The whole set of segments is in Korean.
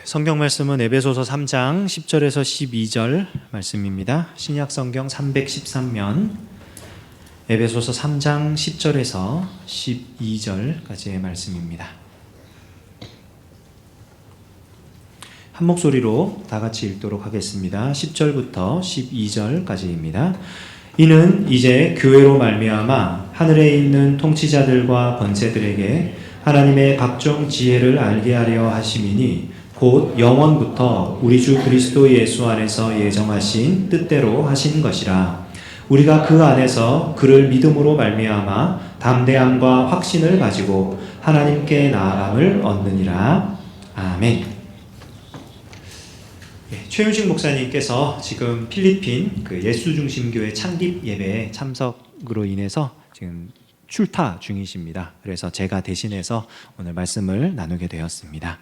성경 말씀은 에베소서 3장 10절에서 12절 말씀입니다. 신약 성경 313면 에베소서 3장 10절에서 12절까지의 말씀입니다. 한 목소리로 다 같이 읽도록 하겠습니다. 10절부터 12절까지입니다. 이는 이제 교회로 말미암아 하늘에 있는 통치자들과 권세들에게 하나님의 각종 지혜를 알게 하려 하심이니 곧 영원부터 우리 주 그리스도 예수 안에서 예정하신 뜻대로 하신 것이라. 우리가 그 안에서 그를 믿음으로 말미암아 담대함과 확신을 가지고 하나님께 나아감을 얻느니라. 아멘. 최윤식 목사님께서 지금 필리핀 예수중심교회 창립 예배에 참석으로 인해서 지금 출타 중이십니다. 그래서 제가 대신해서 오늘 말씀을 나누게 되었습니다.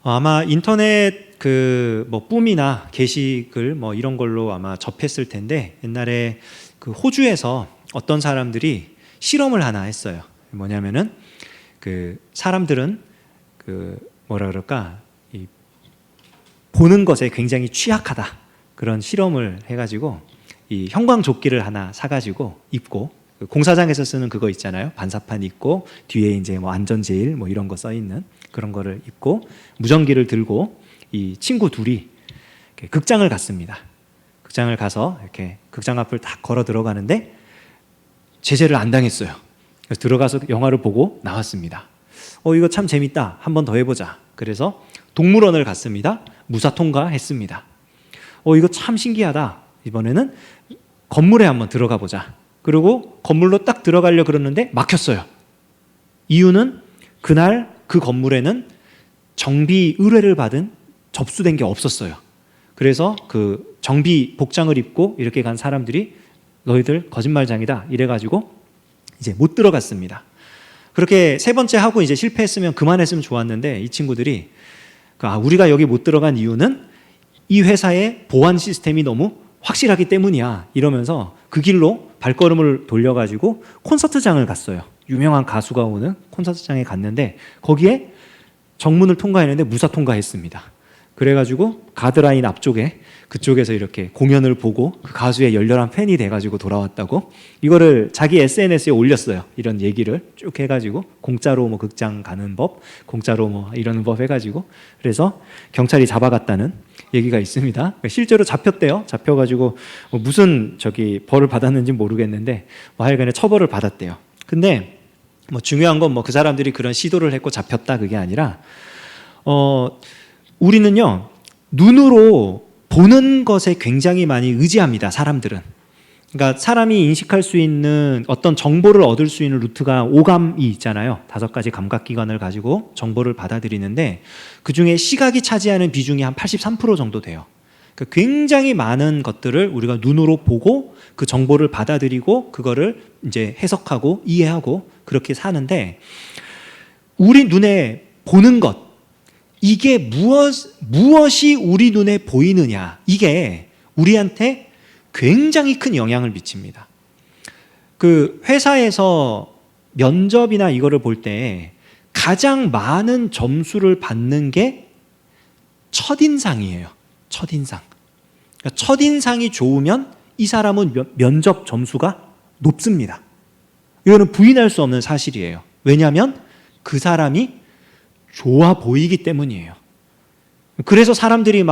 아마 인터넷 뿜이나 게시글 이런 걸로 아마 접했을 텐데, 옛날에 호주에서 어떤 사람들이 실험을 하나 했어요. 뭐냐면은 사람들은 보는 것에 굉장히 취약하다, 그런 실험을 해가지고 이 형광조끼를 하나 사가지고 입고, 공사장에서 쓰는 그거 있잖아요. 반사판 입고 뒤에 이제 안전제일 이런 거 써 있는 그런 거를 입고 무전기를 들고 이 친구 둘이 극장을 갔습니다. 극장을 가서 이렇게 극장 앞을 딱 걸어 들어가는데 제재를 안 당했어요. 그래서 들어가서 영화를 보고 나왔습니다. 이거 참 재밌다, 한 번 더 해보자. 그래서 동물원을 갔습니다. 무사 통과했습니다. 이거 참 신기하다, 이번에는 건물에 한번 들어가 보자. 그리고 건물로 딱 들어가려 그러는데 막혔어요. 이유는 그날 그 건물에는 정비 의뢰를 받은 접수된 게 없었어요. 그래서 그 정비 복장을 입고 이렇게 간 사람들이 너희들 거짓말장이다 이래가지고 이제 못 들어갔습니다. 그렇게 세 번째 하고 이제 실패했으면 그만했으면 좋았는데, 이 친구들이 우리가 여기 못 들어간 이유는 이 회사의 보안 시스템이 너무 확실하기 때문이야 이러면서 그 길로 발걸음을 돌려가지고 콘서트장을 갔어요. 유명한 가수가 오는 콘서트장에 갔는데 거기에 정문을 통과했는데 무사 통과했습니다. 그래가지고 가드라인 앞쪽에 그쪽에서 이렇게 공연을 보고 그 가수의 열렬한 팬이 돼가지고 돌아왔다고 이거를 자기 SNS에 올렸어요. 이런 얘기를 쭉 해가지고 공짜로 극장 가는 법, 공짜로 이러는 법 해가지고, 그래서 경찰이 잡아갔다는 얘기가 있습니다. 실제로 잡혔대요. 잡혀가지고 무슨 벌을 받았는지 모르겠는데 하여간에 처벌을 받았대요. 근데 중요한 건 그 사람들이 그런 시도를 했고 잡혔다 그게 아니라, 우리는요 눈으로 보는 것에 굉장히 많이 의지합니다. 사람들은. 그러니까 사람이 인식할 수 있는 어떤 정보를 얻을 수 있는 루트가 오감이 있잖아요. 5가지 감각기관을 가지고 정보를 받아들이는데 그중에 시각이 차지하는 비중이 한 83% 정도 돼요. 그러니까 굉장히 많은 것들을 우리가 눈으로 보고 그 정보를 받아들이고 그거를 이제 해석하고 이해하고 그렇게 사는데, 우리 눈에 보는 것, 이게 무엇이 우리 눈에 보이느냐, 이게 우리한테 굉장히 큰 영향을 미칩니다. 회사에서 면접이나 이거를 볼 때 가장 많은 점수를 받는 게 첫인상이에요. 첫인상. 그러니까 첫인상이 좋으면 이 사람은 면접 점수가 높습니다. 이거는 부인할 수 없는 사실이에요. 왜냐하면 그 사람이 좋아 보이기 때문이에요. 그래서 사람들이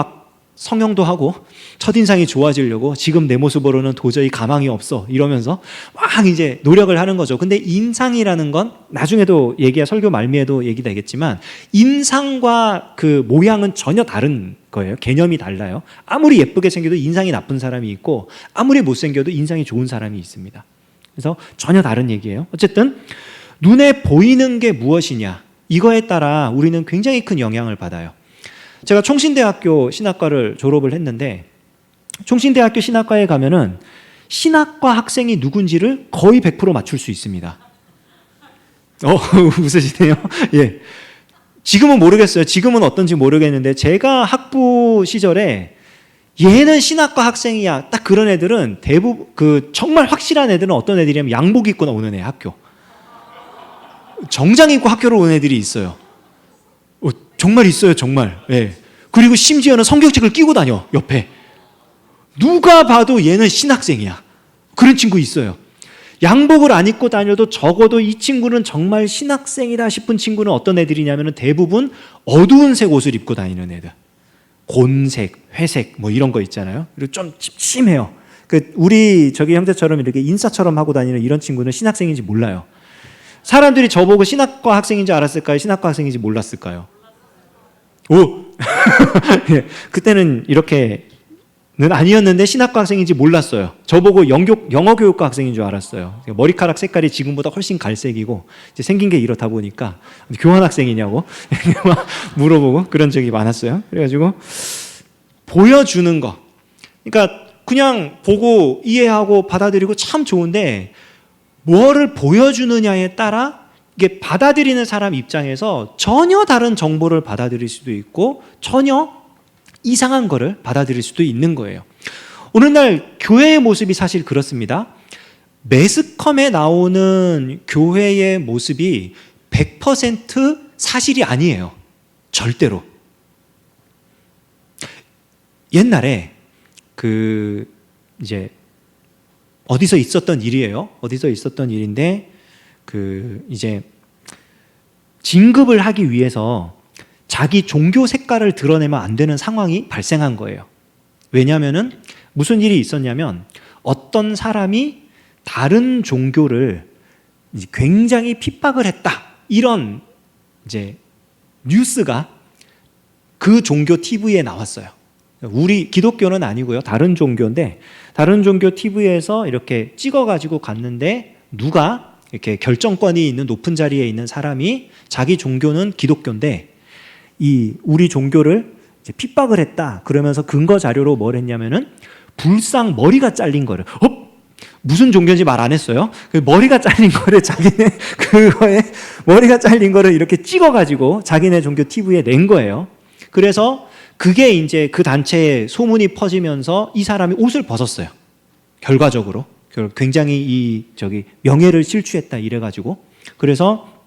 성형도 하고 첫인상이 좋아지려고 지금 내 모습으로는 도저히 가망이 없어 이러면서 막 이제 노력을 하는 거죠. 근데 인상이라는 건 나중에도 설교 말미에도 얘기되겠지만, 인상과 그 모양은 전혀 다른 거예요. 개념이 달라요. 아무리 예쁘게 생겨도 인상이 나쁜 사람이 있고, 아무리 못생겨도 인상이 좋은 사람이 있습니다. 그래서 전혀 다른 얘기예요. 어쨌든 눈에 보이는 게 무엇이냐, 이거에 따라 우리는 굉장히 큰 영향을 받아요. 제가 총신대학교 신학과를 졸업을 했는데, 총신대학교 신학과에 가면은 신학과 학생이 누군지를 거의 100% 맞출 수 있습니다. 웃으시네요. 예. 지금은 모르겠어요. 지금은 어떤지 모르겠는데, 제가 학부 시절에 얘는 신학과 학생이야, 딱 그런 애들은 대부분 정말 확실한 애들은 어떤 애들이냐면 양복 입고 오는 애, 학교 정장 입고 학교를 온 애들이 있어요. 정말 있어요, 정말. 예. 그리고 심지어는 성경책을 끼고 다녀, 옆에. 누가 봐도 얘는 신학생이야. 그런 친구 있어요. 양복을 안 입고 다녀도 적어도 이 친구는 정말 신학생이다 싶은 친구는 어떤 애들이냐면 대부분 어두운 색 옷을 입고 다니는 애들. 곤색, 회색 뭐 이런 거 있잖아요. 그리고 좀 찜찜해요. 우리 저기 형제처럼 이렇게 인싸처럼 하고 다니는 이런 친구는 신학생인지 몰라요. 사람들이 저보고 신학과 학생인지 알았을까요? 신학과 학생인지 몰랐을까요? 오! 예, 그때는 이렇게는 아니었는데 신학과 학생인지 몰랐어요. 저보고 영어교육과 학생인 줄 알았어요. 머리카락 색깔이 지금보다 훨씬 갈색이고 이제 생긴 게 이렇다 보니까 교환학생이냐고 물어보고 그런 적이 많았어요. 그래가지고 보여주는 거. 그러니까 그냥 보고 이해하고 받아들이고 참 좋은데 뭐를 보여주느냐에 따라 이게 받아들이는 사람 입장에서 전혀 다른 정보를 받아들일 수도 있고 전혀 이상한 거를 받아들일 수도 있는 거예요. 오늘날 교회의 모습이 사실 그렇습니다. 매스컴에 나오는 교회의 모습이 100% 사실이 아니에요. 절대로. 옛날에 이제 어디서 있었던 일이에요. 어디서 있었던 일인데 이제 진급을 하기 위해서 자기 종교 색깔을 드러내면 안 되는 상황이 발생한 거예요. 왜냐하면은 무슨 일이 있었냐면 어떤 사람이 다른 종교를 굉장히 핍박을 했다. 이런 이제 뉴스가 그 종교 TV에 나왔어요. 우리 기독교는 아니고요. 다른 종교인데 다른 종교 TV에서 이렇게 찍어가지고 갔는데 누가 이렇게 결정권이 있는 높은 자리에 있는 사람이 자기 종교는 기독교인데 우리 종교를 이제 핍박을 했다. 그러면서 근거 자료로 뭘 했냐면은 불상 머리가 잘린 거를 무슨 종교인지 말 안 했어요. 그 머리가 잘린 거를 자기네 그거에 머리가 잘린 거를 이렇게 찍어가지고 자기네 종교 TV에 낸 거예요. 그래서 그게 이제 그 단체에 소문이 퍼지면서 이 사람이 옷을 벗었어요. 결과적으로 굉장히 명예를 실추했다 이래가지고 그래서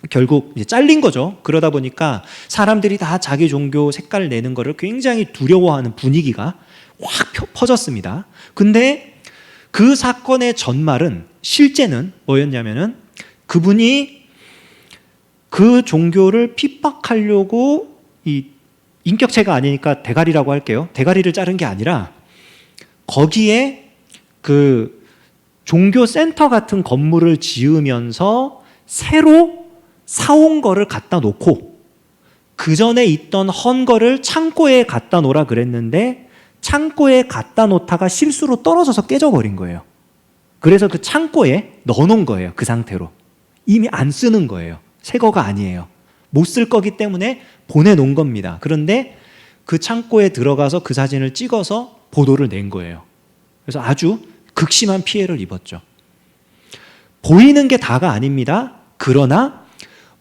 결국 이제 잘린 거죠. 그러다 보니까 사람들이 다 자기 종교 색깔을 내는 거를 굉장히 두려워하는 분위기가 확 퍼졌습니다. 근데 그 사건의 전말은 실제는 뭐였냐면은 그분이 그 종교를 핍박하려고 인격체가 아니니까 대가리라고 할게요. 대가리를 자른 게 아니라 거기에 그 종교 센터 같은 건물을 지으면서 새로 사온 거를 갖다 놓고 그 전에 있던 헌 거를 창고에 갖다 놓으라 그랬는데 창고에 갖다 놓다가 실수로 떨어져서 깨져버린 거예요. 그래서 그 창고에 넣어놓은 거예요. 그 상태로. 이미 안 쓰는 거예요. 새 거가 아니에요. 못 쓸 거기 때문에 보내놓은 겁니다. 그런데 그 창고에 들어가서 그 사진을 찍어서 보도를 낸 거예요. 그래서 아주 극심한 피해를 입었죠. 보이는 게 다가 아닙니다. 그러나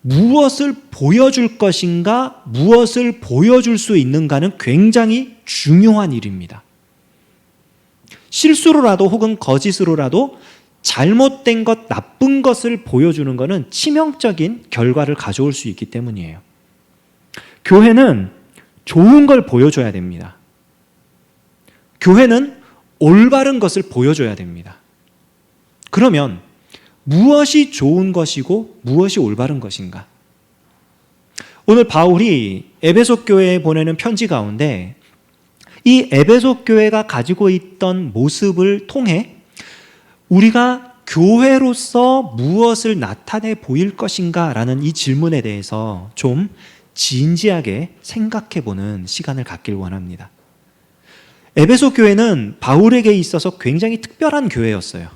무엇을 보여줄 것인가, 무엇을 보여줄 수 있는가는 굉장히 중요한 일입니다. 실수로라도 혹은 거짓으로라도 잘못된 것, 나쁜 것을 보여주는 것은 치명적인 결과를 가져올 수 있기 때문이에요. 교회는 좋은 걸 보여줘야 됩니다. 교회는 올바른 것을 보여줘야 됩니다. 그러면 무엇이 좋은 것이고 무엇이 올바른 것인가? 오늘 바울이 에베소 교회에 보내는 편지 가운데 이 에베소 교회가 가지고 있던 모습을 통해 우리가 교회로서 무엇을 나타내 보일 것인가 라는 이 질문에 대해서 좀 진지하게 생각해 보는 시간을 갖길 원합니다. 에베소 교회는 바울에게 있어서 굉장히 특별한 교회였어요.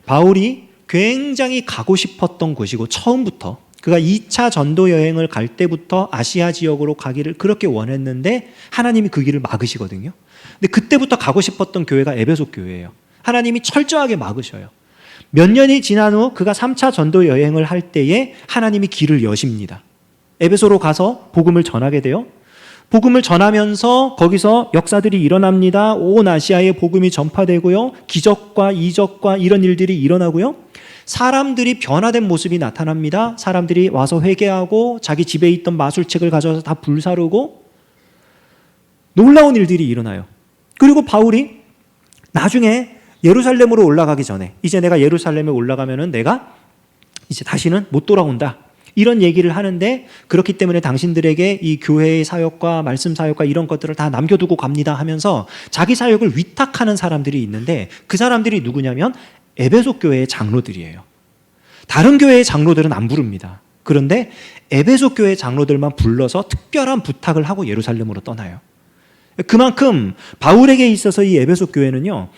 바울이 굉장히 가고 싶었던 곳이고 처음부터 그가 2차 전도 여행을 갈 때부터 아시아 지역으로 가기를 그렇게 원했는데 하나님이 그 길을 막으시거든요. 근데 그때부터 가고 싶었던 교회가 에베소 교회예요. 하나님이 철저하게 막으셔요. 몇 년이 지난 후 그가 3차 전도 여행을 할 때에 하나님이 길을 여십니다. 에베소로 가서 복음을 전하게 돼요. 복음을 전하면서 거기서 역사들이 일어납니다. 온 아시아에 복음이 전파되고요. 기적과 이적과 이런 일들이 일어나고요. 사람들이 변화된 모습이 나타납니다. 사람들이 와서 회개하고 자기 집에 있던 마술책을 가져와서 다 불사르고 놀라운 일들이 일어나요. 그리고 바울이 나중에 예루살렘으로 올라가기 전에 이제 내가 예루살렘에 올라가면은 내가 이제 다시는 못 돌아온다. 이런 얘기를 하는데 그렇기 때문에 당신들에게 이 교회의 사역과 말씀 사역과 이런 것들을 다 남겨두고 갑니다 하면서 자기 사역을 위탁하는 사람들이 있는데 그 사람들이 누구냐면 에베소 교회의 장로들이에요. 다른 교회의 장로들은 안 부릅니다. 그런데 에베소 교회의 장로들만 불러서 특별한 부탁을 하고 예루살렘으로 떠나요. 그만큼 바울에게 있어서 이 에베소 교회는요,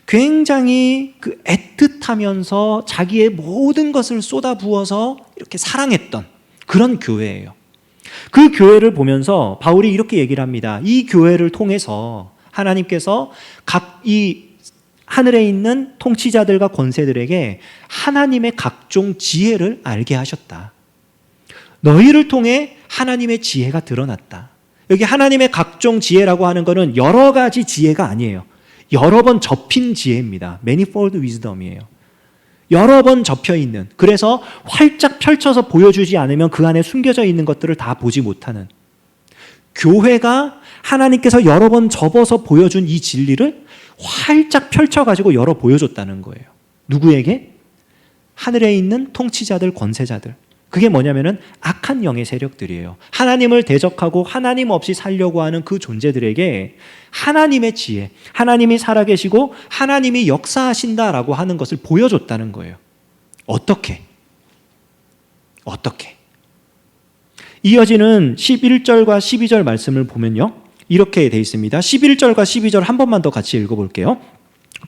굉장히 그 애틋하면서 자기의 모든 것을 쏟아부어서 이렇게 사랑했던 그런 교회예요. 그 교회를 보면서 바울이 이렇게 얘기를 합니다. 이 교회를 통해서 하나님께서 각 이 하늘에 있는 통치자들과 권세들에게 하나님의 각종 지혜를 알게 하셨다. 너희를 통해 하나님의 지혜가 드러났다. 여기 하나님의 각종 지혜라고 하는 것은 여러 가지 지혜가 아니에요. 여러 번 접힌 지혜입니다. manifold wisdom이에요. 여러 번 접혀 있는, 그래서 활짝 펼쳐서 보여주지 않으면 그 안에 숨겨져 있는 것들을 다 보지 못하는, 교회가 하나님께서 여러 번 접어서 보여준 이 진리를 활짝 펼쳐가지고 열어 보여줬다는 거예요. 누구에게? 하늘에 있는 통치자들, 권세자들. 그게 뭐냐면은 악한 영의 세력들이에요. 하나님을 대적하고 하나님 없이 살려고 하는 그 존재들에게 하나님의 지혜, 하나님이 살아계시고 하나님이 역사하신다라고 하는 것을 보여줬다는 거예요. 어떻게? 이어지는 11절과 12절 말씀을 보면요, 이렇게 되어 있습니다. 11절과 12절 한 번만 더 같이 읽어볼게요.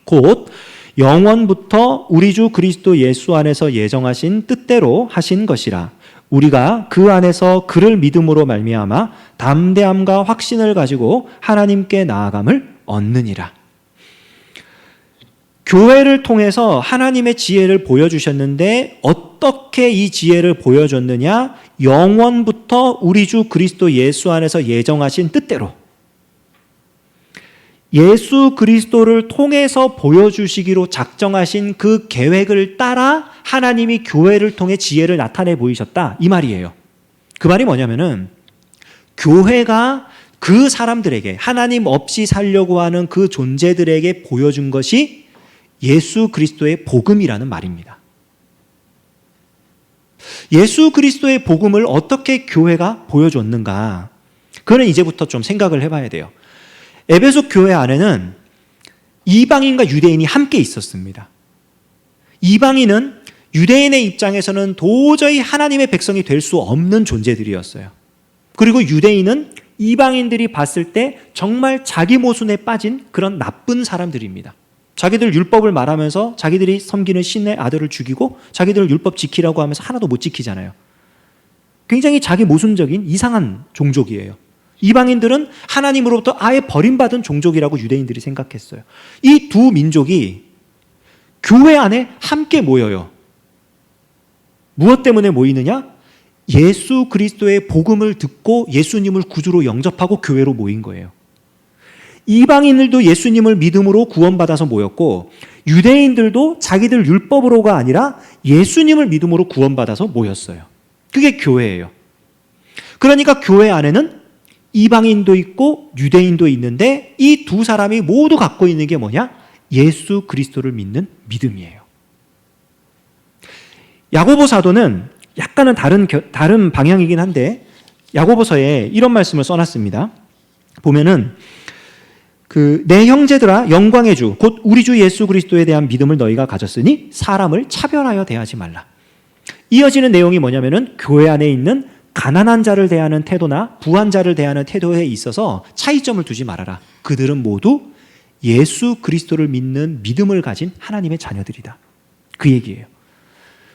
곧 영원부터 우리 주 그리스도 예수 안에서 예정하신 뜻대로 하신 것이라. 우리가 그 안에서 그를 믿음으로 말미암아 담대함과 확신을 가지고 하나님께 나아감을 얻느니라. 교회를 통해서 하나님의 지혜를 보여주셨는데 어떻게 이 지혜를 보여줬느냐? 영원부터 우리 주 그리스도 예수 안에서 예정하신 뜻대로, 예수 그리스도를 통해서 보여주시기로 작정하신 그 계획을 따라 하나님이 교회를 통해 지혜를 나타내 보이셨다, 이 말이에요. 그 말이 뭐냐면은 교회가 그 사람들에게, 하나님 없이 살려고 하는 그 존재들에게 보여준 것이 예수 그리스도의 복음이라는 말입니다. 예수 그리스도의 복음을 어떻게 교회가 보여줬는가? 그거는 이제부터 좀 생각을 해봐야 돼요. 에베소 교회 안에는 이방인과 유대인이 함께 있었습니다. 이방인은 유대인의 입장에서는 도저히 하나님의 백성이 될 수 없는 존재들이었어요. 그리고 유대인은 이방인들이 봤을 때 정말 자기 모순에 빠진 그런 나쁜 사람들입니다. 자기들 율법을 말하면서 자기들이 섬기는 신의 아들을 죽이고 자기들 율법 지키라고 하면서 하나도 못 지키잖아요. 굉장히 자기 모순적인 이상한 종족이에요. 이방인들은 하나님으로부터 아예 버림받은 종족이라고 유대인들이 생각했어요. 이 두 민족이 교회 안에 함께 모여요. 무엇 때문에 모이느냐? 예수 그리스도의 복음을 듣고 예수님을 구주로 영접하고 교회로 모인 거예요. 이방인들도 예수님을 믿음으로 구원받아서 모였고, 유대인들도 자기들 율법으로가 아니라 예수님을 믿음으로 구원받아서 모였어요. 그게 교회예요. 그러니까 교회 안에는 이방인도 있고 유대인도 있는데 이 두 사람이 모두 갖고 있는 게 뭐냐? 예수 그리스도를 믿는 믿음이에요. 야고보 사도는 약간은 다른 방향이긴 한데 야고보서에 이런 말씀을 써놨습니다. 보면은 내 형제들아, 영광의 주 곧 우리 주 예수 그리스도에 대한 믿음을 너희가 가졌으니 사람을 차별하여 대하지 말라. 이어지는 내용이 뭐냐면은 교회 안에 있는 가난한 자를 대하는 태도나 부한 자를 대하는 태도에 있어서 차이점을 두지 말아라. 그들은 모두 예수 그리스도를 믿는 믿음을 가진 하나님의 자녀들이다. 그 얘기예요.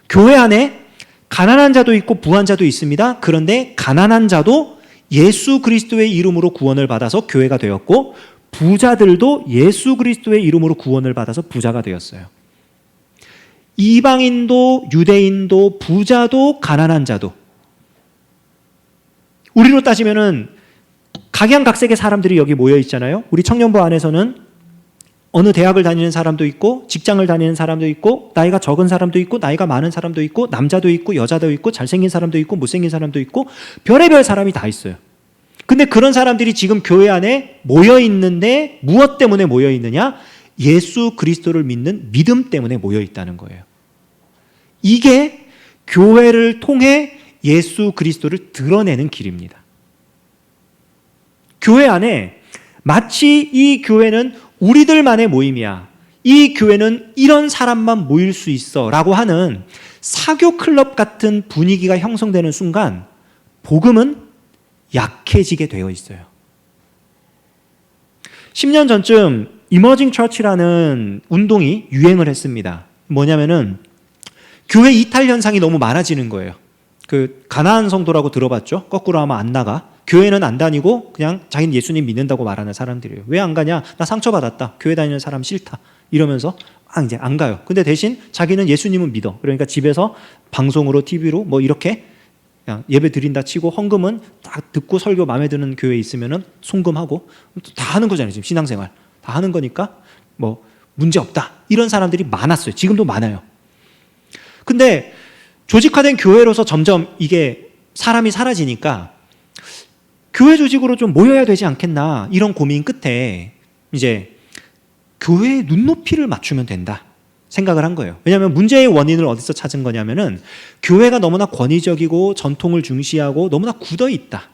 교회 안에 가난한 자도 있고 부한 자도 있습니다. 그런데 가난한 자도 예수 그리스도의 이름으로 구원을 받아서 교회가 되었고, 부자들도 예수 그리스도의 이름으로 구원을 받아서 부자가 되었어요. 이방인도 유대인도 부자도 가난한 자도, 우리로 따지면은 각양각색의 사람들이 여기 모여 있잖아요. 우리 청년부 안에서는 어느 대학을 다니는 사람도 있고 직장을 다니는 사람도 있고 나이가 적은 사람도 있고 나이가 많은 사람도 있고 남자도 있고 여자도 있고 잘생긴 사람도 있고 못생긴 사람도 있고 별의별 사람이 다 있어요. 근데 그런 사람들이 지금 교회 안에 모여 있는데 무엇 때문에 모여 있느냐? 예수 그리스도를 믿는 믿음 때문에 모여 있다는 거예요. 이게 교회를 통해 예수 그리스도를 드러내는 길입니다. 교회 안에 마치 이 교회는 우리들만의 모임이야, 이 교회는 이런 사람만 모일 수 있어 라고 하는 사교 클럽 같은 분위기가 형성되는 순간 복음은 약해지게 되어 있어요. 10년 전쯤 이머징 처치라는 운동이 유행을 했습니다. 뭐냐면은 교회 이탈 현상이 너무 많아지는 거예요. 그 가나안 성도라고 들어봤죠? 거꾸로 하면 안 나가. 교회는 안 다니고 그냥 자기는 예수님 믿는다고 말하는 사람들이에요. 왜 안 가냐? 나 상처받았다. 교회 다니는 사람 싫다. 이러면서 이제 안 가요. 근데 대신 자기는 예수님은 믿어. 그러니까 집에서 방송으로 TV로 뭐 이렇게 그냥 예배 드린다 치고 헌금은 딱 듣고 설교 마음에 드는 교회 있으면은 송금하고 다 하는 거잖아요. 지금 신앙생활 다 하는 거니까 뭐 문제 없다. 이런 사람들이 많았어요. 지금도 많아요. 근데 조직화된 교회로서 점점 이게 사람이 사라지니까 교회 조직으로 좀 모여야 되지 않겠나 이런 고민 끝에 이제 교회의 눈높이를 맞추면 된다 생각을 한 거예요. 왜냐하면 문제의 원인을 어디서 찾은 거냐면은 교회가 너무나 권위적이고 전통을 중시하고 너무나 굳어 있다.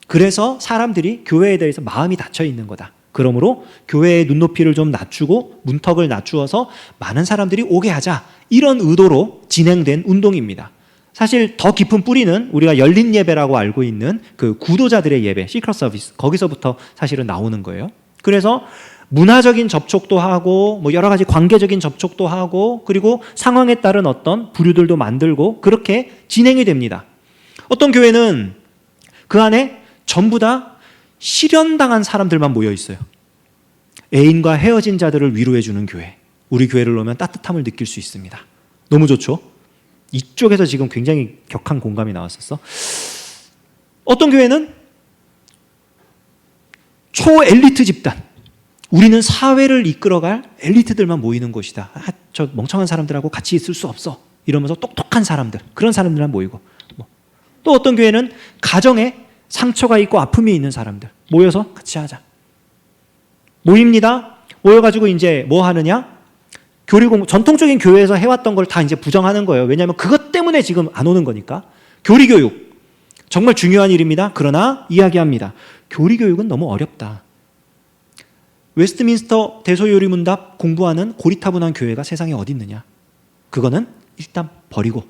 그래서 사람들이 교회에 대해서 마음이 닫혀 있는 거다. 그러므로 교회의 눈높이를 좀 낮추고 문턱을 낮추어서 많은 사람들이 오게 하자, 이런 의도로 진행된 운동입니다. 사실 더 깊은 뿌리는 우리가 열린 예배라고 알고 있는 그 구도자들의 예배, 시크릿 서비스, 거기서부터 사실은 나오는 거예요. 그래서 문화적인 접촉도 하고 뭐 여러 가지 관계적인 접촉도 하고 그리고 상황에 따른 어떤 부류들도 만들고 그렇게 진행이 됩니다. 어떤 교회는 그 안에 전부 다 실연당한 사람들만 모여 있어요. 애인과 헤어진 자들을 위로해 주는 교회. 우리 교회를 오면 따뜻함을 느낄 수 있습니다. 너무 좋죠? 이쪽에서 지금 굉장히 격한 공감이 나왔었어. 어떤 교회는 초엘리트 집단, 우리는 사회를 이끌어갈 엘리트들만 모이는 곳이다. 저 멍청한 사람들하고 같이 있을 수 없어 이러면서 똑똑한 사람들, 그런 사람들만 모이고, 또 어떤 교회는 가정에 상처가 있고 아픔이 있는 사람들 모여서 같이 하자. 모입니다. 모여가지고 이제 뭐 하느냐? 교리공부, 전통적인 교회에서 해왔던 걸 다 이제 부정하는 거예요. 왜냐하면 그것 때문에 지금 안 오는 거니까. 교리교육, 정말 중요한 일입니다. 그러나 이야기합니다. 교리교육은 너무 어렵다. 웨스트민스터 대소요리문답 공부하는 고리타분한 교회가 세상에 어디 있느냐? 그거는 일단 버리고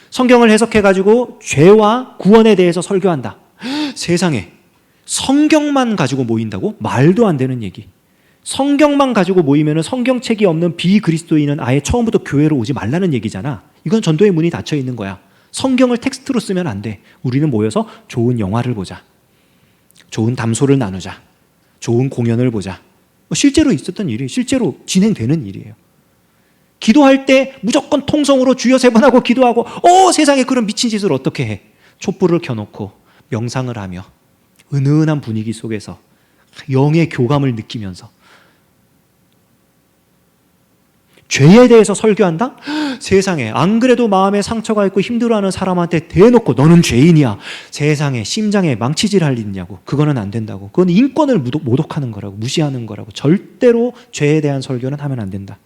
성경을 해석해가지고 죄와 구원에 대해서 설교한다. 세상에 성경만 가지고 모인다고? 말도 안 되는 얘기. 성경만 가지고 모이면 성경책이 없는 비그리스도인은 아예 처음부터 교회로 오지 말라는 얘기잖아. 이건 전도의 문이 닫혀 있는 거야. 성경을 텍스트로 쓰면 안 돼. 우리는 모여서 좋은 영화를 보자, 좋은 담소를 나누자, 좋은 공연을 보자. 실제로 있었던 일이, 실제로 진행되는 일이에요. 기도할 때 무조건 통성으로 주여 3번 하고 기도하고, 세상에 그런 미친 짓을 어떻게 해? 촛불을 켜놓고 명상을 하며 은은한 분위기 속에서 영의 교감을 느끼면서 죄에 대해서 설교한다? 세상에 안 그래도 마음에 상처가 있고 힘들어하는 사람한테 대놓고 너는 죄인이야, 세상에 심장에 망치질 할 일 있냐고. 그거는 안 된다고. 그건 인권을 모독하는 거라고, 무시하는 거라고. 절대로 죄에 대한 설교는 하면 안 된다.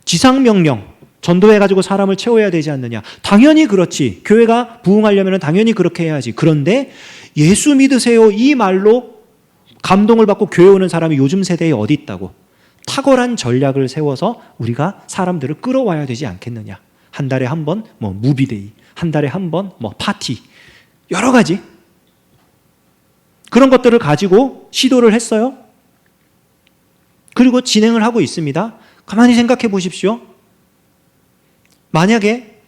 지상명령, 전도해가지고 사람을 채워야 되지 않느냐? 당연히 그렇지. 교회가 부흥하려면 당연히 그렇게 해야지. 그런데 예수 믿으세요 이 말로 감동을 받고 교회 오는 사람이 요즘 세대에 어디 있다고? 탁월한 전략을 세워서 우리가 사람들을 끌어와야 되지 않겠느냐? 한 달에 한 번 뭐 무비데이, 한 달에 한 번 뭐 파티, 여러 가지 그런 것들을 가지고 시도를 했어요. 그리고 진행을 하고 있습니다. 가만히 생각해 보십시오. 만약에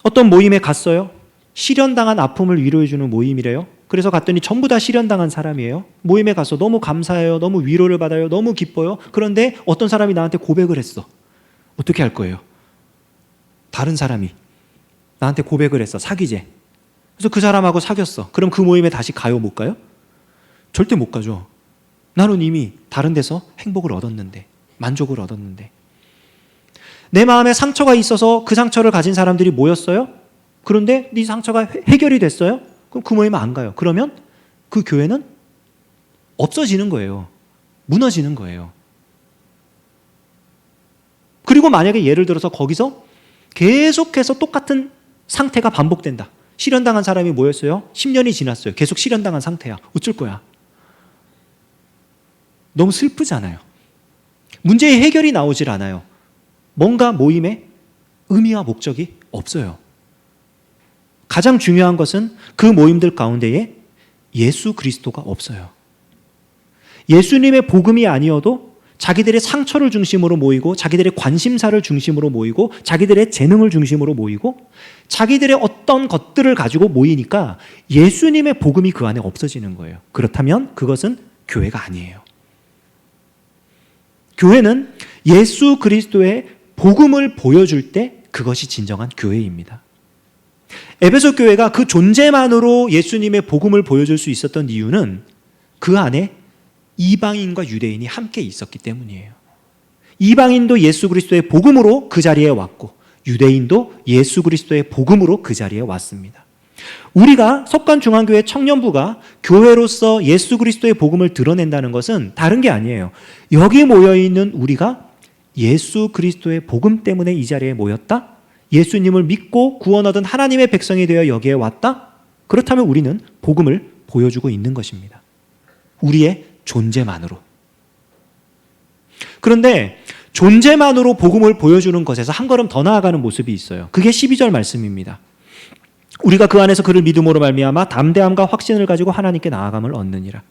어떤 모임에 갔어요. 실연당한 아픔을 위로해주는 모임이래요. 그래서 갔더니 전부 다 실연당한 사람이에요. 모임에 가서 너무 감사해요, 너무 위로를 받아요, 너무 기뻐요. 그런데 어떤 사람이 나한테 고백을 했어. 어떻게 할 거예요? 다른 사람이 나한테 고백을 했어. 사귀재. 그래서 그 사람하고 사귀었어. 그럼 그 모임에 다시 가요, 못 가요? 절대 못 가죠. 나는 이미 다른 데서 행복을 얻었는데, 만족을 얻었는데. 내 마음에 상처가 있어서 그 상처를 가진 사람들이 모였어요. 그런데 네 상처가 해결이 됐어요. 그럼 그 모임에 안 가요. 그러면 그 교회는 없어지는 거예요. 무너지는 거예요. 그리고 만약에 예를 들어서 거기서 계속해서 똑같은 상태가 반복된다. 실현당한 사람이 모였어요. 10년이 지났어요. 계속 실현당한 상태야. 어쩔 거야? 너무 슬프잖아요. 문제의 해결이 나오질 않아요. 뭔가 모임에 의미와 목적이 없어요. 가장 중요한 것은 그 모임들 가운데에 예수 그리스도가 없어요. 예수님의 복음이 아니어도 자기들의 상처를 중심으로 모이고, 자기들의 관심사를 중심으로 모이고, 자기들의 재능을 중심으로 모이고, 자기들의 어떤 것들을 가지고 모이니까 예수님의 복음이 그 안에 없어지는 거예요. 그렇다면 그것은 교회가 아니에요. 교회는 예수 그리스도의 복음을 보여줄 때 그것이 진정한 교회입니다. 에베소 교회가 그 존재만으로 예수님의 복음을 보여줄 수 있었던 이유는 그 안에 이방인과 유대인이 함께 있었기 때문이에요. 이방인도 예수 그리스도의 복음으로 그 자리에 왔고, 유대인도 예수 그리스도의 복음으로 그 자리에 왔습니다. 우리가 석관중앙교회 청년부가 교회로서 예수 그리스도의 복음을 드러낸다는 것은 다른 게 아니에요. 여기 모여있는 우리가 예수 그리스도의 복음 때문에 이 자리에 모였다? 예수님을 믿고 구원 얻은 하나님의 백성이 되어 여기에 왔다? 그렇다면 우리는 복음을 보여주고 있는 것입니다. 우리의 존재만으로. 그런데 존재만으로 복음을 보여주는 것에서 한 걸음 더 나아가는 모습이 있어요. 그게 12절 말씀입니다. 우리가 그 안에서 그를 믿음으로 말미암아 담대함과 확신을 가지고 하나님께 나아감을 얻느니라.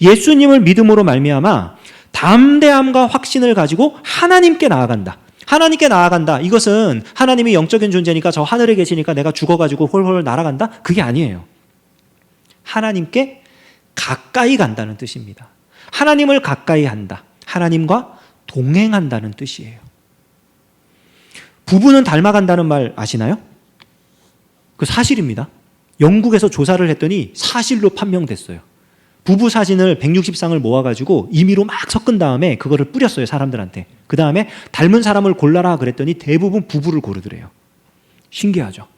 예수님을 믿음으로 말미암아 담대함과 확신을 가지고 하나님께 나아간다. 하나님께 나아간다. 이것은 하나님이 영적인 존재니까 저 하늘에 계시니까 내가 죽어가지고 홀홀 날아간다? 그게 아니에요. 하나님께 가까이 간다는 뜻입니다. 하나님을 가까이 한다. 하나님과 동행한다는 뜻이에요. 부부는 닮아간다는 말 아시나요? 그 사실입니다. 영국에서 조사를 했더니 사실로 판명됐어요. 부부 사진을 160쌍을 모아가지고 임의로 막 섞은 다음에 그거를 뿌렸어요, 사람들한테. 그 다음에 닮은 사람을 골라라 그랬더니 대부분 부부를 고르더래요. 신기하죠?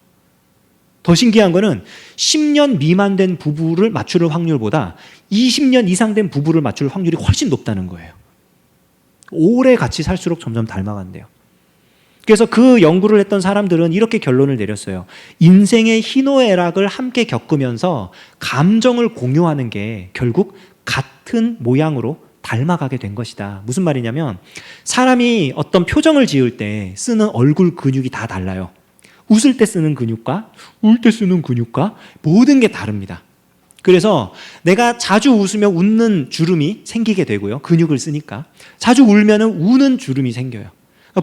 더 신기한 거는 10년 미만 된 부부를 맞출 확률보다 20년 이상 된 부부를 맞출 확률이 훨씬 높다는 거예요. 오래 같이 살수록 점점 닮아간대요. 그래서 그 연구를 했던 사람들은 이렇게 결론을 내렸어요. 인생의 희노애락을 함께 겪으면서 감정을 공유하는 게 결국 같은 모양으로 닮아가게 된 것이다. 무슨 말이냐면 사람이 어떤 표정을 지을 때 쓰는 얼굴 근육이 다 달라요. 웃을 때 쓰는 근육과 울 때 쓰는 근육과 모든 게 다릅니다. 그래서 내가 자주 웃으면 웃는 주름이 생기게 되고요. 근육을 쓰니까. 자주 울면 우는 주름이 생겨요.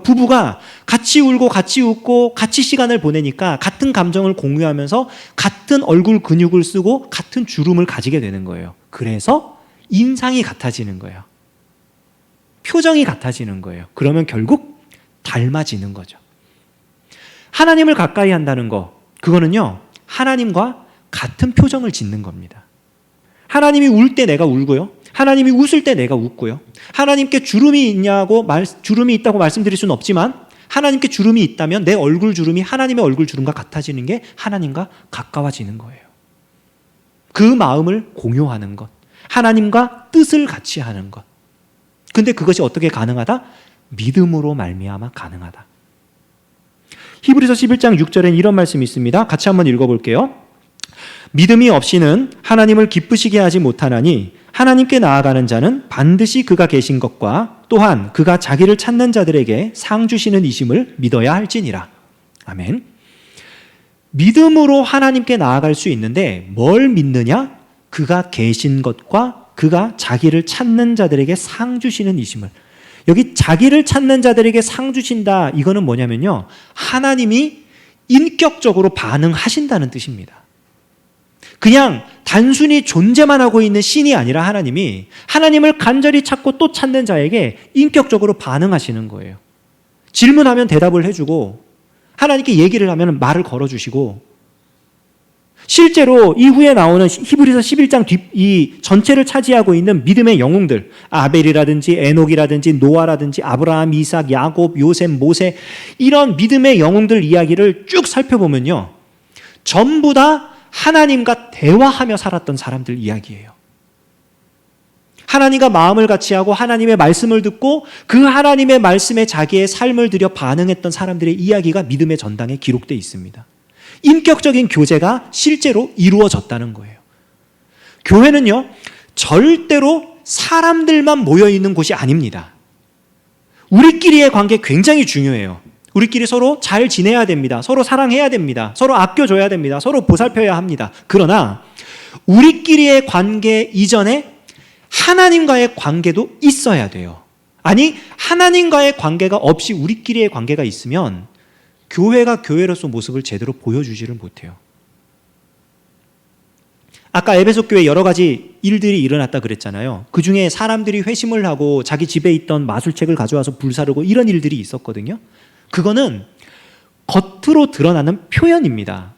부부가 같이 울고 같이 웃고 같이 시간을 보내니까 같은 감정을 공유하면서 같은 얼굴 근육을 쓰고 같은 주름을 가지게 되는 거예요. 그래서 인상이 같아지는 거예요. 표정이 같아지는 거예요. 그러면 결국 닮아지는 거죠. 하나님을 가까이 한다는 거, 그거는요, 하나님과 같은 표정을 짓는 겁니다. 하나님이 울 때 내가 울고요. 하나님이 웃을 때 내가 웃고요. 하나님께 주름이 있다고 말씀드릴 수는 없지만 하나님께 주름이 있다면 내 얼굴 주름이 하나님의 얼굴 주름과 같아지는 게 하나님과 가까워지는 거예요. 그 마음을 공유하는 것, 하나님과 뜻을 같이 하는 것. 근데 그것이 어떻게 가능하다? 믿음으로 말미암아 가능하다. 히브리서 11장 6절엔 이런 말씀이 있습니다. 같이 한번 읽어볼게요. 믿음이 없이는 하나님을 기쁘시게 하지 못하나니 하나님께 나아가는 자는 반드시 그가 계신 것과 또한 그가 자기를 찾는 자들에게 상 주시는 이심을 믿어야 할지니라. 아멘. 믿음으로 하나님께 나아갈 수 있는데 뭘 믿느냐? 그가 계신 것과 그가 자기를 찾는 자들에게 상 주시는 이심을. 여기 자기를 찾는 자들에게 상 주신다. 이거는 뭐냐면요, 하나님이 인격적으로 반응하신다는 뜻입니다. 그냥 단순히 존재만 하고 있는 신이 아니라 하나님을 간절히 찾고 또 찾는 자에게 인격적으로 반응하시는 거예요. 질문하면 대답을 해주고, 하나님께 얘기를 하면 말을 걸어주시고, 실제로 이후에 나오는 히브리서 11장 이 전체를 차지하고 있는 믿음의 영웅들, 아벨이라든지 에녹이라든지 노아라든지 아브라함, 이삭, 야곱, 요셉, 모세, 이런 믿음의 영웅들 이야기를 쭉 살펴보면요, 전부 다 하나님과 대화하며 살았던 사람들 이야기예요. 하나님과 마음을 같이 하고 하나님의 말씀을 듣고 그 하나님의 말씀에 자기의 삶을 들여 반응했던 사람들의 이야기가 믿음의 전당에 기록되어 있습니다. 인격적인 교제가 실제로 이루어졌다는 거예요. 교회는요, 절대로 사람들만 모여있는 곳이 아닙니다. 우리끼리의 관계 굉장히 중요해요. 우리끼리 서로 잘 지내야 됩니다. 서로 사랑해야 됩니다. 서로 아껴줘야 됩니다. 서로 보살펴야 합니다. 그러나 우리끼리의 관계 이전에 하나님과의 관계도 있어야 돼요. 아니, 하나님과의 관계가 없이 우리끼리의 관계가 있으면 교회가 교회로서 모습을 제대로 보여주지를 못해요. 아까 에베소 교회 여러 가지 일들이 일어났다 그랬잖아요. 그 중에 사람들이 회심을 하고 자기 집에 있던 마술책을 가져와서 불사르고 이런 일들이 있었거든요. 그거는 겉으로 드러나는 표현입니다.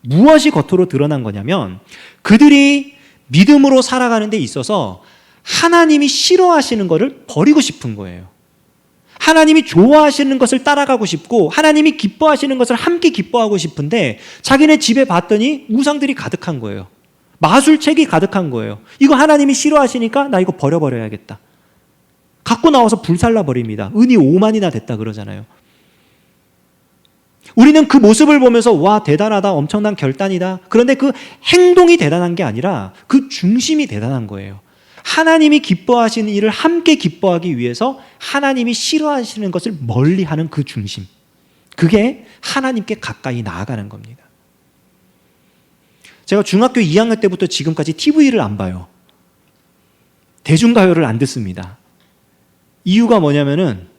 무엇이 겉으로 드러난 거냐면 그들이 믿음으로 살아가는 데 있어서 하나님이 싫어하시는 것을 버리고 싶은 거예요. 하나님이 좋아하시는 것을 따라가고 싶고 하나님이 기뻐하시는 것을 함께 기뻐하고 싶은데 자기네 집에 봤더니 우상들이 가득한 거예요. 마술책이 가득한 거예요. 이거 하나님이 싫어하시니까 나 이거 버려버려야겠다. 갖고 나와서 불살라 버립니다. 은이 5만이나 됐다 그러잖아요. 우리는 그 모습을 보면서 와, 대단하다, 엄청난 결단이다. 그런데 그 행동이 대단한 게 아니라 그 중심이 대단한 거예요. 하나님이 기뻐하시는 일을 함께 기뻐하기 위해서 하나님이 싫어하시는 것을 멀리하는 그 중심, 그게 하나님께 가까이 나아가는 겁니다. 제가 중학교 2학년 때부터 지금까지 TV를 안 봐요. 대중가요를 안 듣습니다. 이유가 뭐냐면은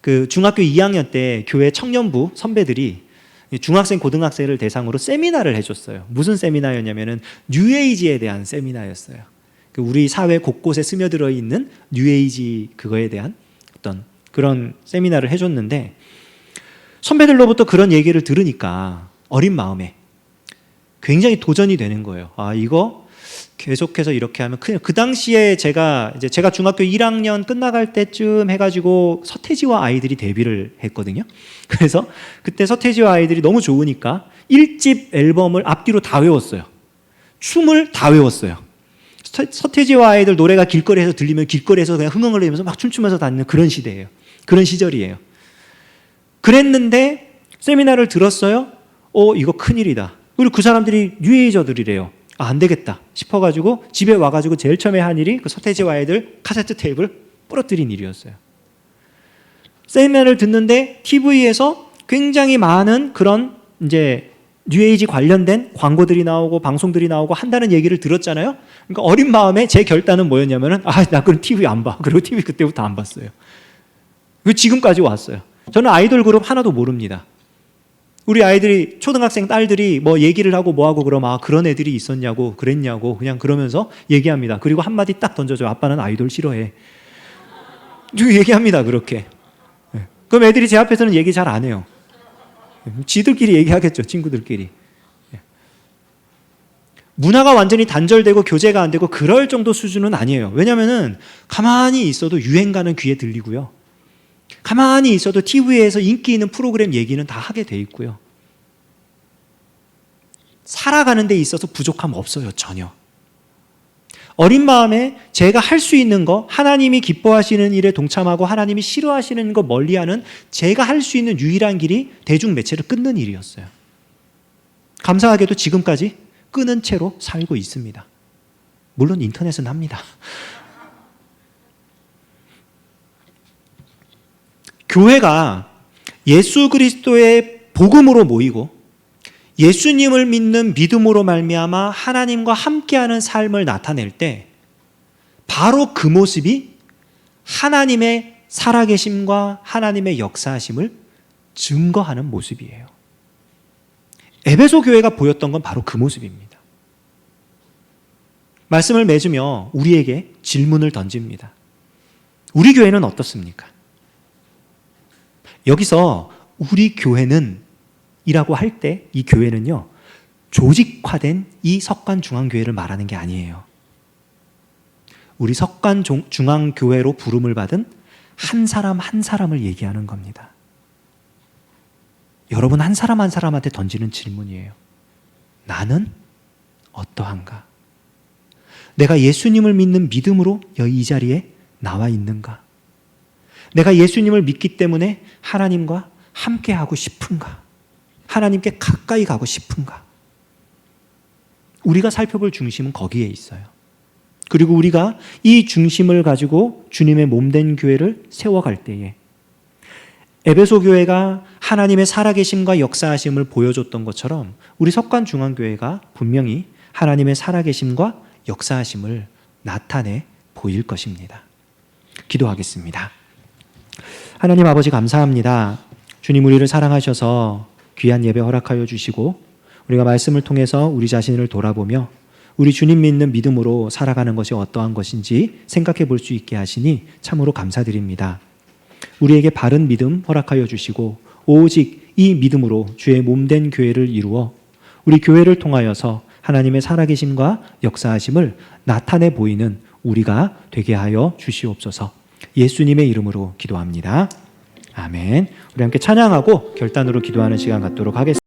그 중학교 2학년 때 교회 청년부 선배들이 중학생, 고등학생을 대상으로 세미나를 해줬어요. 무슨 세미나였냐면은 뉴에이지에 대한 세미나였어요. 우리 사회 곳곳에 스며들어 있는 뉴에이지 그거에 대한 어떤 그런 세미나를 해줬는데 선배들로부터 그런 얘기를 들으니까 어린 마음에 굉장히 도전이 되는 거예요. 아, 이거 계속해서 이렇게 하면 큰일. 그 당시에 제가 중학교 1학년 끝나갈 때쯤 해가지고 서태지와 아이들이 데뷔를 했거든요. 그래서 그때 서태지와 아이들이 너무 좋으니까 1집 앨범을 앞뒤로 다 외웠어요. 춤을 다 외웠어요. 서태지와 아이들 노래가 길거리에서 들리면 길거리에서 그냥 흥얼을 내면서 막 춤추면서 다니는 그런 시대예요. 그런 시절이에요. 그랬는데 세미나를 들었어요. 이거 큰일이다. 그리고 그 사람들이 뉴에이저들이래요. 아, 안 되겠다 싶어가지고 집에 와가지고 제일 처음에 한 일이 그 서태지와 아이들 카세트 테이프를 부러뜨린 일이었어요. 세미나를 듣는데 TV에서 굉장히 많은 그런 이제 뉴에이지 관련된 광고들이 나오고 방송들이 나오고 한다는 얘기를 들었잖아요. 그러니까 어린 마음에 제 결단은 뭐였냐면은 나 그럼 TV 안 봐. 그리고 TV 그때부터 안 봤어요. 그 지금까지 왔어요. 저는 아이돌 그룹 하나도 모릅니다. 우리 아이들이 초등학생 딸들이 뭐 얘기를 하고 뭐 하고 그러면 그런 애들이 있었냐고 그랬냐고 그냥 그러면서 얘기합니다. 그리고 한마디 딱 던져줘요. 아빠는 아이돌 싫어해. 얘기합니다. 그렇게. 그럼 애들이 제 앞에서는 얘기 잘 안 해요. 지들끼리 얘기하겠죠. 친구들끼리. 문화가 완전히 단절되고 교제가 안 되고 그럴 정도 수준은 아니에요. 왜냐하면 가만히 있어도 유행가는 귀에 들리고요. 가만히 있어도 TV에서 인기 있는 프로그램 얘기는 다 하게 돼 있고요. 살아가는 데 있어서 부족함 없어요. 전혀. 어린 마음에 제가 할 수 있는 거, 하나님이 기뻐하시는 일에 동참하고 하나님이 싫어하시는 거 멀리하는 제가 할 수 있는 유일한 길이 대중 매체를 끊는 일이었어요. 감사하게도 지금까지 끊은 채로 살고 있습니다. 물론 인터넷은 합니다. 교회가 예수 그리스도의 복음으로 모이고 예수님을 믿는 믿음으로 말미암아 하나님과 함께하는 삶을 나타낼 때 바로 그 모습이 하나님의 살아계심과 하나님의 역사하심을 증거하는 모습이에요. 에베소 교회가 보였던 건 바로 그 모습입니다. 말씀을 맺으며 우리에게 질문을 던집니다. 우리 교회는 어떻습니까? 여기서 우리 교회는 이라고 할 때 이 교회는요, 조직화된 이 석관중앙교회를 말하는 게 아니에요. 우리 석관중앙교회로 부름을 받은 한 사람 한 사람을 얘기하는 겁니다. 여러분 한 사람 한 사람한테 던지는 질문이에요. 나는 어떠한가? 내가 예수님을 믿는 믿음으로 이 자리에 나와 있는가? 내가 예수님을 믿기 때문에 하나님과 함께하고 싶은가? 하나님께 가까이 가고 싶은가? 우리가 살펴볼 중심은 거기에 있어요. 그리고 우리가 이 중심을 가지고 주님의 몸된 교회를 세워갈 때에 에베소 교회가 하나님의 살아계심과 역사하심을 보여줬던 것처럼 우리 석관중앙교회가 분명히 하나님의 살아계심과 역사하심을 나타내 보일 것입니다. 기도하겠습니다. 하나님 아버지 감사합니다. 주님 우리를 사랑하셔서 귀한 예배 허락하여 주시고 우리가 말씀을 통해서 우리 자신을 돌아보며 우리 주님 믿는 믿음으로 살아가는 것이 어떠한 것인지 생각해 볼 수 있게 하시니 참으로 감사드립니다. 우리에게 바른 믿음 허락하여 주시고 오직 이 믿음으로 주의 몸된 교회를 이루어 우리 교회를 통하여서 하나님의 살아계심과 역사하심을 나타내 보이는 우리가 되게 하여 주시옵소서. 예수님의 이름으로 기도합니다. 아멘. 우리 함께 찬양하고 결단으로 기도하는 시간 갖도록 하겠습니다.